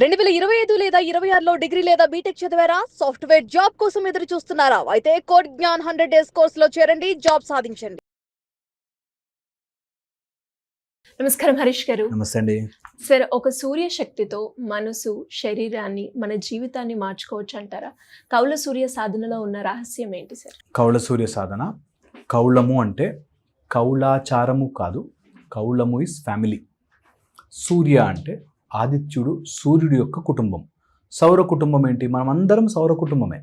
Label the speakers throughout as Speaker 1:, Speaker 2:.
Speaker 1: 2025 లేదా 26లో డిగ్రీ లేదా బీటెక్ చదివారా? సాఫ్ట్‌వేర్ జాబ్ కోసం ఎదురు చూస్తున్నారా? అయితే కోడ్ జ్ఞాన్ 100 డేస్ కోర్సులో చేరండి, జాబ్ సాధించండి.
Speaker 2: నమస్కారం హరీష్ గారు.
Speaker 3: నమస్తే అండి.
Speaker 2: సార్, ఒక సూర్య శక్తితో మనసు, శరీరాన్ని, మన జీవితాన్ని మార్చుకోవచ్చు అంటారా? కౌల సూర్య సాధనలో ఉన్న రహస్యం ఏంటి సార్?
Speaker 3: కౌళ సూర్య సాధన. కౌళము అంటే కౌళాచారము కాదు, కౌళము ఇస్ ఫ్యామిలీ. సూర్య అంటే ఆదిత్యుడు, సూర్యుడి యొక్క కుటుంబం. సౌర కుటుంబం ఏంటి? మనమందరం సౌర కుటుంబమే.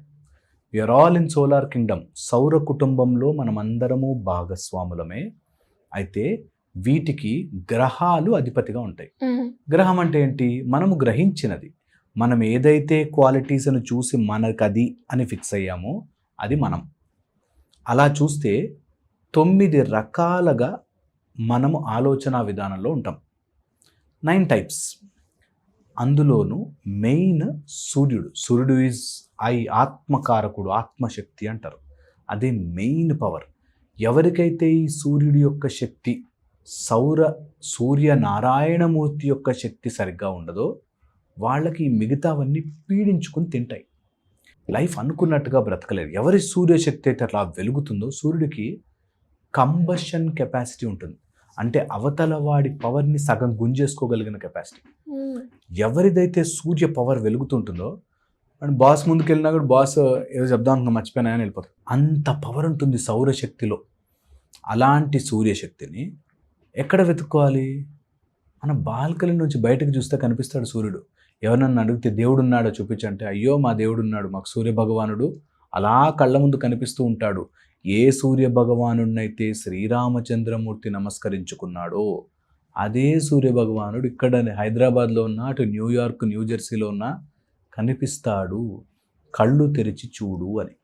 Speaker 3: We are all in solar kingdom. సౌర కుటుంబంలో మనమందరము భాగస్వాములమే. అయితే వీటికి గ్రహాలు అధిపతిగా ఉంటాయి. గ్రహం అంటే ఏంటి? మనము గ్రహించినది, మనం ఏదైతే క్వాలిటీస్ను చూసి మనకది అని ఫిక్స్ అయ్యామో అది మనం. అలా చూస్తే 9 రకాలుగా మనము ఆలోచన విధానంలో ఉంటాం. 9 టైప్స్. అందులోనూ మెయిన్ సూర్యుడు. సూర్యుడు ఈజ్ ఆత్మకారకుడు, ఆత్మశక్తి అంటారు. అదే మెయిన్ పవర్. ఎవరికైతే ఈ సూర్యుడి యొక్క శక్తి, సూర్యనారాయణమూర్తి యొక్క శక్తి సరిగ్గా ఉండదో వాళ్ళకి ఈ మిగతావన్నీ పీడించుకుని తింటాయి. లైఫ్ అనుకున్నట్టుగా బ్రతకలేరు. ఎవరి సూర్యశక్తి అయితే అట్లా వెలుగుతుందో, సూర్యుడికి కంబషన్ కెపాసిటీ ఉంటుంది. అంటే అవతల వాడి పవర్ని సగం గుంజేసుకోగలిగిన కెపాసిటీ. ఎవరిదైతే సూర్య పవర్ వెలుగుతుంటుందో, అండ్ బాస్ ముందుకు వెళ్ళినా కూడా బాస్ ఏదో చెప్దాం అనుకున్నా మర్చిపోయినా అని వెళ్ళిపోతారు. అంత పవర్ ఉంటుంది సౌరశక్తిలో. అలాంటి సూర్యశక్తిని ఎక్కడ వెతుక్కోవాలి? మన బాల్కనీ నుంచి బయటకు చూస్తే కనిపిస్తాడు సూర్యుడు. ఎవరన్నా అడిగితే దేవుడు ఉన్నాడో చూపించంటే, అయ్యో మా దేవుడు ఉన్నాడు, మాకు సూర్య భగవానుడు అలా కళ్ళ ముందు కనిపిస్తూ ఉంటాడు. ఏ సూర్య భగవానుడినైతే శ్రీరామచంద్రమూర్తి నమస్కరించుకున్నాడో అదే సూర్య భగవానుడు ఇక్కడ హైదరాబాద్లో ఉన్న, అటు న్యూయార్క్, న్యూజెర్సీలో ఉన్న కనిపిస్తాడు. కళ్ళు తెరిచి చూడు అని.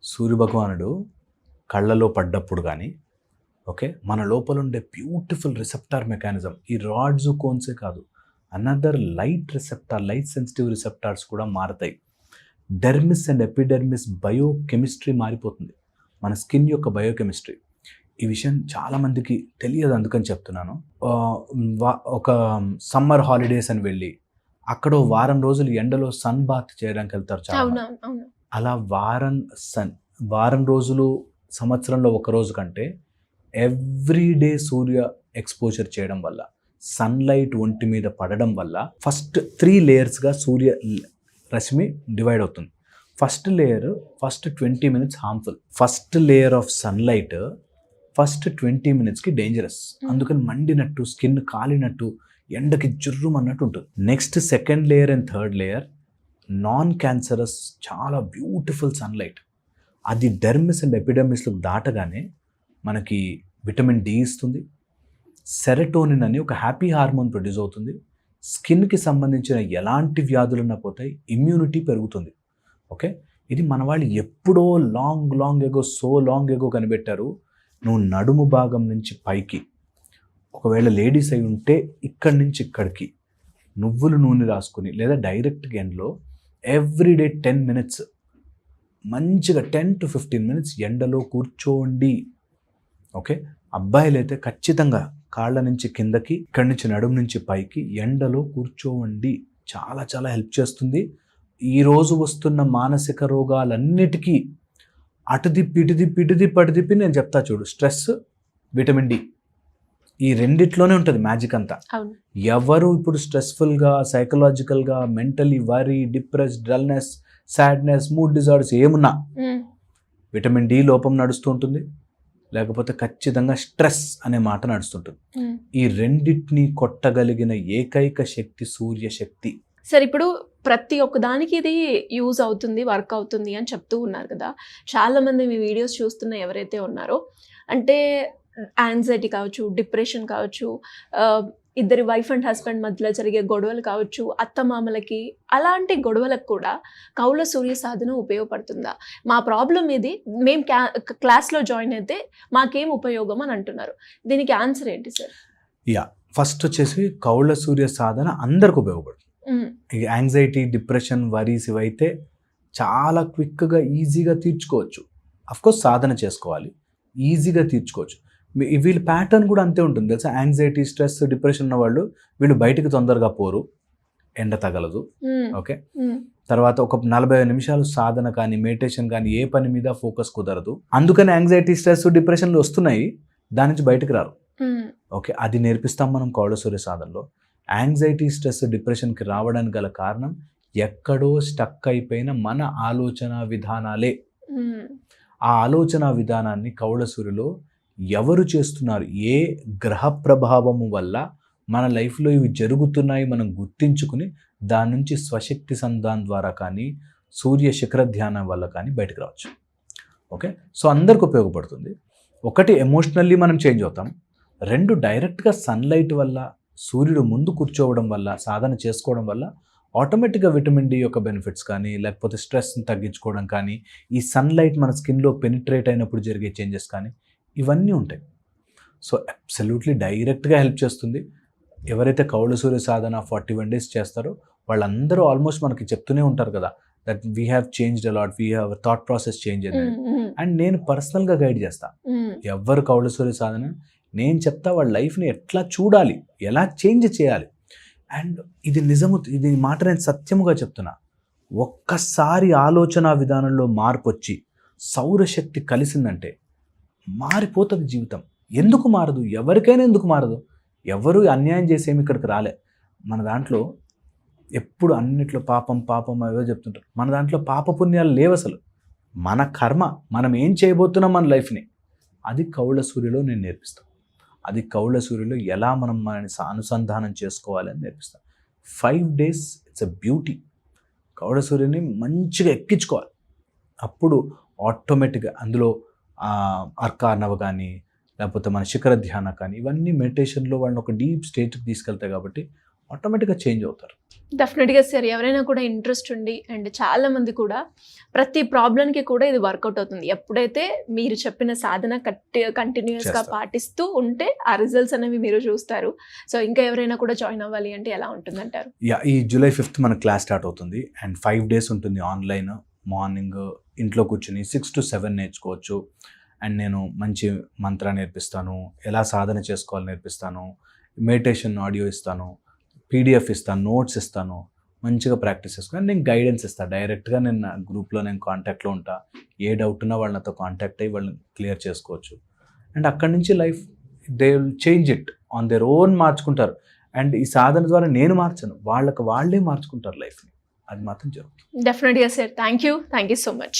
Speaker 3: సూర్య భగవానుడు కళ్ళలో పడ్డప్పుడు కానీ, ఓకే, మన లోపల ఉండే బ్యూటిఫుల్ రిసెప్టార్ మెకానిజం, ఈ రాడ్స్ కోన్సే కాదు, another light receptor, light sensitive receptors కూడా మారుతాయి. డెర్మిస్ అండ్ ఎపిడెర్మిస్ బయోకెమిస్ట్రీ మారిపోతుంది, మన స్కిన్ యొక్క బయోకెమిస్ట్రీ. ఈ విషయం చాలామందికి తెలియదు, అందుకని చెప్తున్నాను. ఒక సమ్మర్ హాలిడేస్ అని వెళ్ళి అక్కడ వారం రోజులు ఎండలో సన్ బాత్ చేయడానికి వెళ్తారు చాలా. అలా వారం రోజులు సంవత్సరంలో ఒక రోజు కంటే ఎవ్రీడే సూర్య ఎక్స్పోజర్ చేయడం వల్ల, సన్లైట్ ఒంటి మీద పడడం వల్ల ఫస్ట్ 3 లేయర్స్గా సూర్య రశ్మి డివైడ్ అవుతుంది. First layer first 20 minutes harmful. First layer of sunlight first 20 మినిట్స్కి డేంజరస్. అందుకని మండినట్టు, స్కిన్ కాలినట్టు, ఎండకి జుర్రుమన్నట్టు ఉంటుంది. Next second layer and third layer non cancerous, చాలా బ్యూటిఫుల్ సన్లైట్. అది డెర్మిస్ అండ్ ఎపిడెర్మిస్లకు దాటగానే మనకి విటమిన్ డి ఇస్తుంది. సెరటోనిన్ అని ఒక హ్యాపీ హార్మోన్ ప్రొడ్యూస్ అవుతుంది. స్కిన్కి సంబంధించిన ఎలాంటి వ్యాధులున్నా పోతాయి, ఇమ్యూనిటీ పెరుగుతుంది. ఓకే, ఇది మన వాళ్ళు ఎప్పుడో లాంగ్ ఎగో కనిపెట్టారు. నువ్వు నడుము భాగం నుంచి పైకి, ఒకవేళ లేడీస్ అయి ఉంటే ఇక్కడి నుంచి ఇక్కడికి నువ్వుల నూనె రాసుకుని, లేదా డైరెక్ట్ ఎండ్లో ఎవ్రీడే 10 మినిట్స్ మంచిగా 10 to 15 మినిట్స్ ఎండలో కూర్చోండి. ఓకే, అబ్బాయిలు అయితే ఖచ్చితంగా కాళ్ళ నుంచి కిందకి, ఇక్కడి నుంచి నడుము నుంచి పైకి ఎండలో కూర్చోండి. చాలా చాలా హెల్ప్ చేస్తుంది. ఈరోజు వస్తున్న మానసిక రోగాలన్నిటికీ అటు తిప్పి నేను చెప్తా చూడు, స్ట్రెస్, విటమిన్ డి, ఈ రెండిట్లోనే ఉంటుంది మ్యాజిక్ అంతా. ఎవరు ఇప్పుడు స్ట్రెస్ఫుల్గా, సైకలాజికల్గా, mentally worry, depress, dullness, sadness, mood disorders ఏమున్నా విటమిన్ డి లోపం నడుస్తూ ఉంటుంది, లేకపోతే ఖచ్చితంగా స్ట్రెస్ అనే మాట నడుస్తుంటుంది. ఈ రెండింటిని కొట్టగలిగిన ఏకైక శక్తి సూర్యశక్తి.
Speaker 2: సార్, ఇప్పుడు ప్రతి ఒక్క దానికి ఇది యూజ్ అవుతుంది, వర్క్ అవుతుంది అని చెప్తూ ఉన్నారు కదా. చాలామంది మీ వీడియోస్ చూస్తున్న ఎవరైతే ఉన్నారో, అంటే యాంగ్జైటీ కావచ్చు, డిప్రెషన్ కావచ్చు, ఇద్దరి వైఫ్ అండ్ హస్బెండ్ మధ్యలో జరిగే గొడవలు కావచ్చు, అత్తమామలకి, అలాంటి గొడవలకు కూడా కౌల సూర్య సాధన ఉపయోగపడుతుందా? మా ప్రాబ్లం ఇది, మేము క్లాస్లో జాయిన్ అయితే మాకేం ఉపయోగం అని అంటున్నారు. దీనికి ఆన్సర్ ఏంటి సార్?
Speaker 3: ఫస్ట్ వచ్చేసి కౌల సూర్య సాధన అందరికి ఉపయోగపడుతుంది. యాంగ్జైటీ, డిప్రెషన్, వరీస్ ఇవైతే చాలా క్విక్గా, ఈజీగా తీర్చుకోవచ్చు. అఫ్కోర్స్ సాధన చేసుకోవాలి, ఈజీగా తీర్చుకోవచ్చు. వీళ్ళ ప్యాటర్న్ కూడా అంతే ఉంటుంది తెలుసా. యాంగ్జైటీ, స్ట్రెస్, డిప్రెషన్ ఉన్న వాళ్ళు వీళ్ళు బయటికి తొందరగా పోరు, ఎండ తగలదు. ఓకే, తర్వాత ఒక 40 నిమిషాలు సాధన కానీ మెడిటేషన్ కానీ ఏ పని మీద ఫోకస్ కుదరదు. అందుకని యాంగ్జైటీ, స్ట్రెస్, డిప్రెషన్లు వస్తున్నాయి, దాని నుంచి బయటకు రారు. ఓకే, అది నేర్పిస్తాం మనం కౌళ సూర్య సాధనలో. యాంగ్జైటీ, స్ట్రెస్, డిప్రెషన్కి రావడానికి గల కారణం ఎక్కడో స్టక్ అయిపోయిన మన ఆలోచన విధానాలే. ఆ ఆలోచన విధానాన్ని కౌళ సూర్యలో ఎవరు చేస్తున్నారు, ఏ గ్రహ ప్రభావము వల్ల మన లైఫ్లో ఇవి జరుగుతున్నాయి మనం గుర్తించుకుని దాని నుంచి స్వశక్తి సంధానం ద్వారా కానీ సూర్య శిఖర ధ్యానం వల్ల కానీ బయటకు రావచ్చు. ఓకే, సో అందరికి ఉపయోగపడుతుంది. ఒకటి, ఎమోషనల్లీ మనం చేంజ్ అవుతాం. 2, డైరెక్ట్గా సన్లైట్ వల్ల, సూర్యుడు ముందు కూర్చోవడం వల్ల, సాధన చేసుకోవడం వల్ల ఆటోమేటిక్గా విటమిన్ డి యొక్క బెనిఫిట్స్ కానీ, లేకపోతే స్ట్రెస్ని తగ్గించుకోవడం కానీ, ఈ సన్లైట్ మన స్కిన్లో పెనిట్రేట్ అయినప్పుడు జరిగే చేంజెస్ కానీ ఇవన్నీ ఉంటాయి. సో అబ్సల్యూట్లీ డైరెక్ట్గా హెల్ప్ చేస్తుంది. ఎవరైతే కౌళ సూర్య సాధన 41 days చేస్తారో వాళ్ళందరూ ఆల్మోస్ట్ మనకి చెప్తూనే ఉంటారు కదా, that we have changed a lot, we have thought process change అనేది. అండ్ నేను పర్సనల్గా గైడ్ చేస్తా ఎవరు కౌళ సూర్య సాధన, నేను చెప్తా వాళ్ళ లైఫ్ని ఎట్లా చూడాలి, ఎలా చేంజ్ చేయాలి. అండ్ ఇది నిజము, ఇది మాట నేను సత్యముగా చెప్తున్నా. ఒక్కసారి ఆలోచన విధానంలో మార్పు వచ్చి సౌరశక్తి కలిసిందంటే మారిపోతుంది జీవితం. ఎందుకు మారదు? ఎవరికైనా ఎందుకు మారదు? ఎవరు అన్యాయం చేసేమి ఇక్కడికి రాలే. మన దాంట్లో ఎప్పుడు అన్నిట్లో పాపం పాపం ఏదో చెప్తుంటారు. మన దాంట్లో పాపపుణ్యాలు లేవు అసలు. మన కర్మ, మనం ఏం చేయబోతున్నాం మన లైఫ్ని, అది కౌళ సూర్యలో నేను నేర్పిస్తాను. అది కౌళ సూర్యలో ఎలా మనం మనని అనుసంధానం చేసుకోవాలని నేర్పిస్తాను. 5 days ఇట్స్ ఎ బ్యూటీ. కౌళ సూర్యుని మంచిగా ఎక్కించుకోవాలి. అప్పుడు ఆటోమేటిక్గా అందులో అర్కార్నవ కానీ, లేకపోతే మన శిఖర ధ్యాన కానీ, ఇవన్నీ మెడిటేషన్లో వాళ్ళని ఒక డీప్ స్టేట్కి తీసుకెళ్తాయి కాబట్టి ఆటోమేటిక్గా చేంజ్ అవుతారు.
Speaker 2: డెఫినెట్గా సార్, ఎవరైనా కూడా ఇంట్రెస్ట్ ఉండి, అండ్ చాలామంది కూడా ప్రతి ప్రాబ్లంకి కూడా ఇది వర్కౌట్ అవుతుంది. ఎప్పుడైతే మీరు చెప్పిన సాధన కంటిన్యూస్గా పాటిస్తూ ఉంటే ఆ రిజల్ట్స్ అనేవి మీరు చూస్తారు. సో ఇంకా ఎవరైనా కూడా జాయిన్ అవ్వాలి అంటే ఎలా ఉంటుందంటారు?
Speaker 3: ఈ July 5th మన క్లాస్ స్టార్ట్ అవుతుంది. అండ్ 5 days ఉంటుంది ఆన్లైన్. మార్నింగ్ ఇంట్లో కూర్చొని 6 to 7 నేర్చుకోవచ్చు. అండ్ నేను మంచి మంత్ర నేర్పిస్తాను, ఎలా సాధన చేసుకోవాలి నేర్పిస్తాను, మెడిటేషన్ ఆడియో ఇస్తాను, PDF ఇస్తాను, నోట్స్ ఇస్తాను, మంచిగా ప్రాక్టీస్ చేసుకుని నేను గైడెన్స్ ఇస్తాను. డైరెక్ట్గా నేను నా గ్రూప్లో నేను కాంటాక్ట్లో ఉంటా. ఏ డౌట్ ఉన్నా వాళ్ళ నాతో కాంటాక్ట్ అయ్యి వాళ్ళని క్లియర్ చేసుకోవచ్చు. అండ్ అక్కడి నుంచి life they will change it on their own మార్చుకుంటారు. అండ్ ఈ సాధన ద్వారా నేను మార్చను, వాళ్ళే మార్చుకుంటారు లైఫ్ని. అది మాత్రం జరుగుతుంది.
Speaker 2: డెఫినెట్గా sir, thank you so much.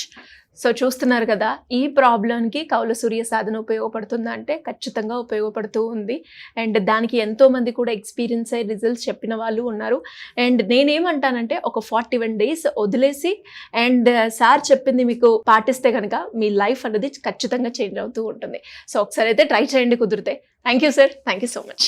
Speaker 2: So చూస్తున్నారు కదా, ఈ ప్రాబ్లంకి కౌల సూర్య సాధన ఉపయోగపడుతుందా అంటే ఖచ్చితంగా ఉపయోగపడుతూ ఉంది. అండ్ దానికి ఎంతోమంది కూడా ఎక్స్పీరియన్స్ అయ్యి రిజల్ట్స్ చెప్పిన వాళ్ళు ఉన్నారు. అండ్ నేనేమంటానంటే ఒక 41 days వదిలేసి అండ్ సార్ చెప్పింది మీకు పాటిస్తే కనుక మీ లైఫ్ అనేది ఖచ్చితంగా చేంజ్ అవుతూ ఉంటుంది. సో ఒకసారి అయితే ట్రై చేయండి కుదిరితే. Thank you sir, thank you so much.